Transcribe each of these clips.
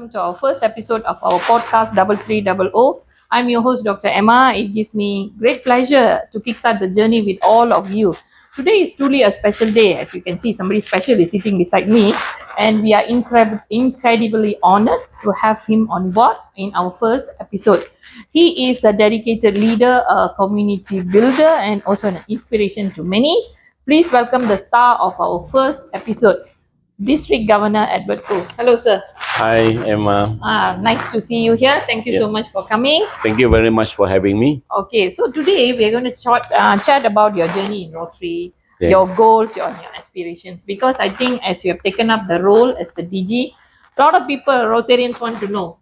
welcome to our first episode of our podcast 3300. I'm your host, Dr. Emma. It gives me great pleasure to kickstart the journey with all of you. Today is truly a special day. As you can see, somebody special is sitting beside me, and we are incredibly honored to have him on board in our first episode. He is a dedicated leader, a community builder, and also an inspiration to many. Please welcome the star of our first episode, District Governor Edward Khoo. Hello, sir. Hi, Emma. Nice to see you here. Thank you so much for coming. Thank you very much for having me. Okay, so today we're going to chat about your journey in Rotary, Okay. your goals, your aspirations. Because I think as you have taken up the role as the DG, a lot of people, Rotarians, want to know,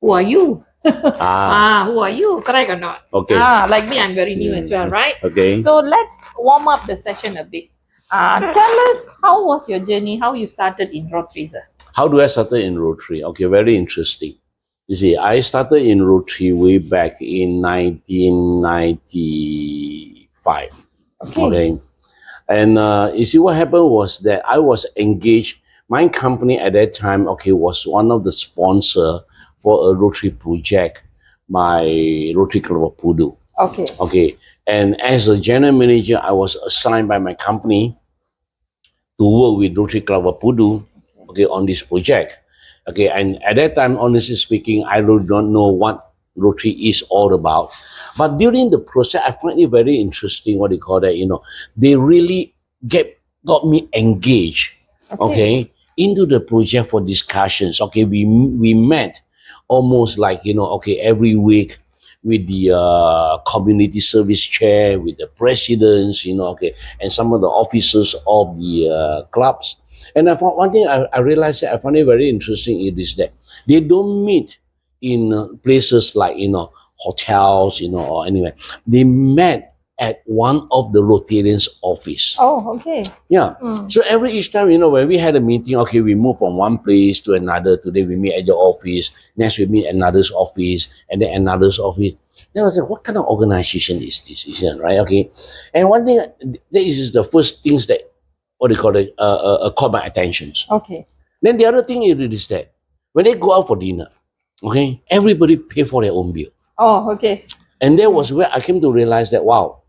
who are you? Who are you? Correct or not? Okay. Like me, I'm very new as well, right? Okay. So let's warm up the session a bit. Tell us, how was your journey? How you started in Rotary, sir? How do I started in Rotary? Okay, very interesting. You see, I started in Rotary way back in 1995. Okay. And you see, what happened was that I was engaged. My company at that time, okay, was one of the sponsor for a Rotary project by Rotary Club of Pudu. Okay. Okay. And as a general manager, I was assigned by my company to work with Rotary Club of Pudu, okay, on this project. Okay, and at that time, honestly speaking, I really don't know what Rotary is all about. But during the process, I find it very interesting, what they call that, they really got me engaged, okay, into the project for discussions. Okay, we met almost like, every week, with the community service chair, with the presidents, and some of the officers of the clubs. And I found one thing I realized that I found it very interesting is that they don't meet in places like, hotels, or anywhere. They met at one of the Rotarians' office. Oh, okay. Yeah. So each time, when we had a meeting, okay, we move from one place to another. Today we meet at your office. Next we meet another's office, and then another's office. Then I was like, what kind of organization is this? Isn't it, right? Okay. And one thing, that is the first things that, what they call it, caught my attention. Okay. Then the other thing is that when they go out for dinner, okay, everybody pay for their own bill. Oh, okay. And that was where I came to realize that, wow,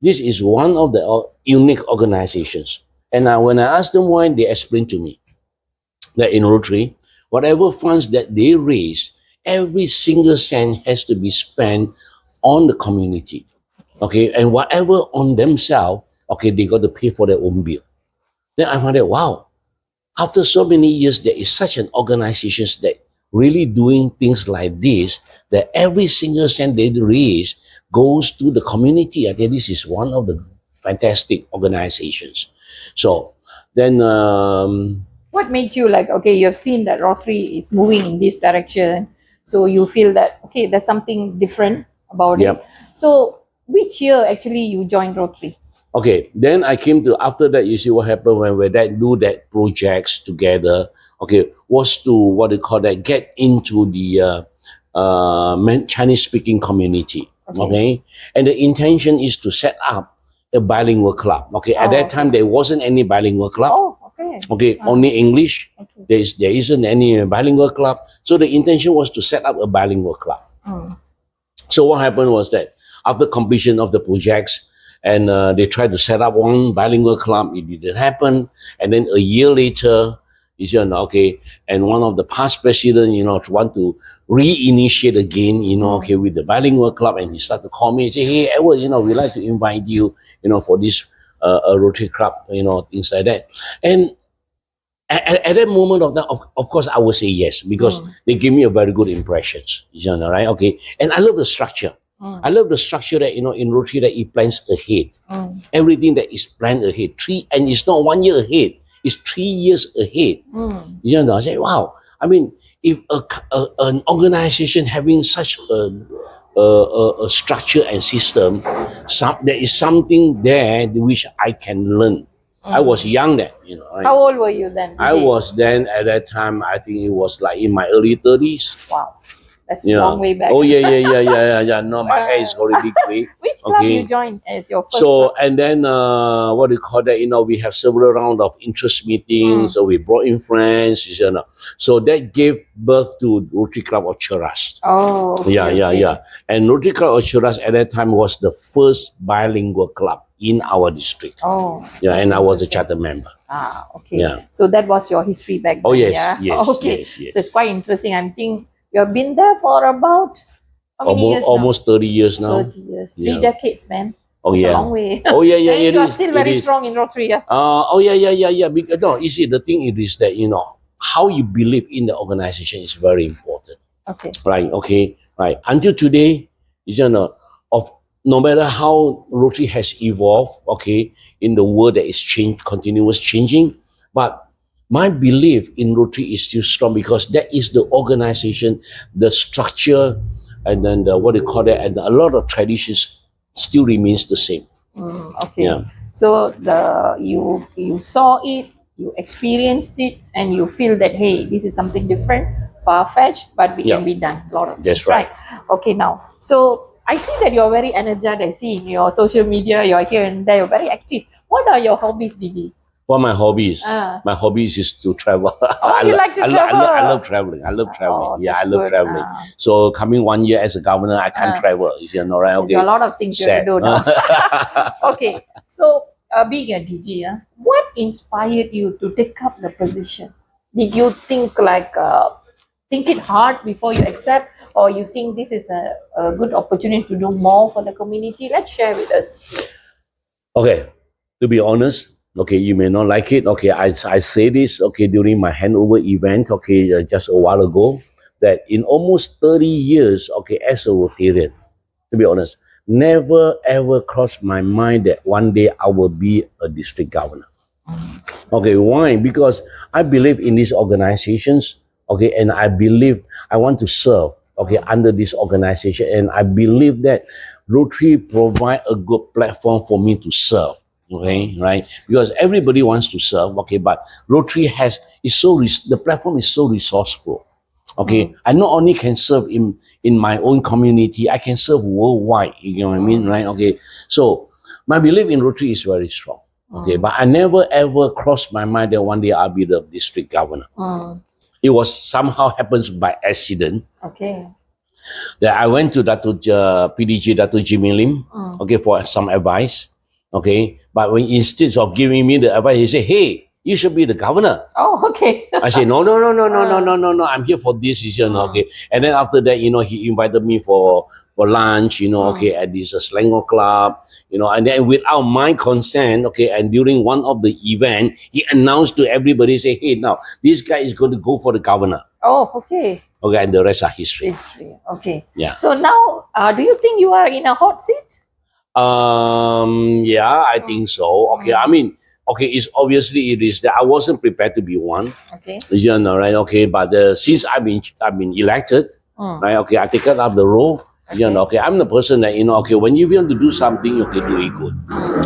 this is one of the unique organizations. And when I asked them why, they explained to me that in Rotary, whatever funds that they raise, every single cent has to be spent on the community. Okay, and whatever on themselves, okay, they got to pay for their own bill. Then I found that, wow, after so many years, there is such an organization that really doing things like this, that every single cent they raise goes to the community. I think this is one of the fantastic organizations. So then, what made you like, okay, you have seen that Rotary is moving in this direction, so you feel that, okay, there's something different about it. So which year actually you joined Rotary? Okay, then I came to, after that, you see what happened when we do that projects together, okay, was to, what they call that, get into the Chinese-speaking community. Okay, and the intention is to set up a bilingual club. Okay, at that time there wasn't any bilingual club. Oh, okay. Okay, only English. Okay. There isn't any bilingual club. So the intention was to set up a bilingual club. So what happened was that after completion of the projects, and they tried to set up one bilingual club, it didn't happen. And then a year later, okay, and one of the past presidents, want to reinitiate again, okay, with the bilingual club, and he started to call me and say, hey, Edward, we'd like to invite you, for this Rotary Club, things like that. And at that moment of that, of course, I would say yes, because they gave me a very good impression, right? Okay, and I love the structure. I love the structure that, in Rotary, that it plans ahead. Everything that is planned ahead. And it's not 1 year ahead. It's 3 years ahead. I say, wow. I mean, if an organization having such a structure and system, there is something there which I can learn. I was young then, Right? How old were you then? I was then, at that time, I think it was like in my early 30s. Wow. That's a long way back. Oh yeah. No, my hair is already gray. Which club Okay. you joined as your first So club? and then what do you call that? We have several rounds of interest meetings. So we brought in friends. So that gave birth to Rotary Club of Cheras. Oh, okay, okay. And Rotary Club of Cheras at that time was the first bilingual club in our district. Oh, And that's I was a interesting. charter member. Okay. Yeah. So that was your history back then. Oh yes, yeah? yes, Okay. yes. So it's quite interesting. I'm thinking you have been there for about how many years now? Almost 30 years now. 30 years. 3 Yeah. decades, man. Oh It's yeah. a long way. Oh yeah, And it you are is. still It very is. strong in Rotary. Yeah? Yeah. Because, no, you see, the thing it is that how you believe in the organization is very important. Okay. Right. Okay. Right. Until today, of no matter how Rotary has evolved, okay, in the world that is continuous changing, but my belief in Rotary is still strong because that is the organization, the structure, and then what they call that, and a lot of traditions still remains the same. Okay. Yeah. So you saw it, you experienced it, and you feel that hey, this is something different, far-fetched, but it can be done. A lot of That's things, right. Okay, now so I see that you're very energetic. I see in your social media, you're here and there, you're very active. What are your hobbies, DG? What are my hobbies? Ah. My hobbies is to travel. You like to travel? I love traveling. I love traveling. Yeah, I that's love good. traveling. So coming 1 year as a governor, I can't travel. Right? Okay. There's a lot of things you have to do now. Okay, so being a DG, what inspired you to take up the position? Did you think think it hard before you accept, or you think this is a good opportunity to do more for the community? Let's share with us. Okay, to be honest, okay, you may not like it. Okay, I say this, okay, during my handover event, okay, just a while ago, that in almost 30 years, okay, as a Rotarian, to be honest, never ever crossed my mind that one day I will be a district governor. Okay, why? Because I believe in these organizations, okay, and I believe I want to serve, okay, under this organization, and I believe that Rotary provide a good platform for me to serve. Okay, right? Because everybody wants to serve, okay, but Rotary the platform is so resourceful. Okay, I not only can serve in my own community, I can serve worldwide. You know what I mean, right? Okay, so my belief in Rotary is very strong. Okay, but I never ever crossed my mind that one day I'll be the district governor. It was somehow happens by accident. Okay. That I went to PDG Dato Jimmy Lim, okay, for some advice. Okay, but when instead of giving me the advice, he said, "Hey, you should be the governor." Oh, okay. I said, no. I'm here for this decision, okay. And then after that, he invited me for lunch, okay, at this Selangor club, and then without my consent, okay, and during one of the event, he announced to everybody, say, "Hey, now this guy is going to go for the governor." Oh, okay. Okay, and the rest are history. History. Okay. Yeah. So now, do you think you are in a hot seat? Yeah, I think so. Okay, I mean, okay, it is that I wasn't prepared to be one. Okay. Right? Okay, but since I've been elected, right? Okay, I take up the role. Okay, I'm the person that okay, when you want to do something, you can do it good.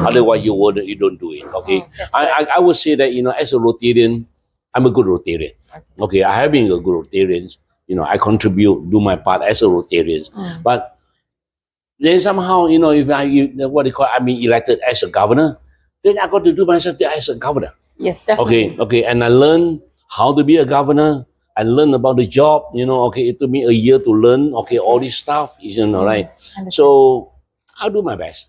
Otherwise, you don't do it. Okay, I would say that as a Rotarian, I'm a good Rotarian. Okay, I have been a good Rotarian. I contribute, do my part as a Rotarian, but then somehow, if I've been elected as a governor, then I got to do myself as a governor. Yes, definitely. Okay, and I learned how to be a governor. I learned about the job, okay, it took me a year to learn, okay, all this stuff, right? Understand. So I'll do my best.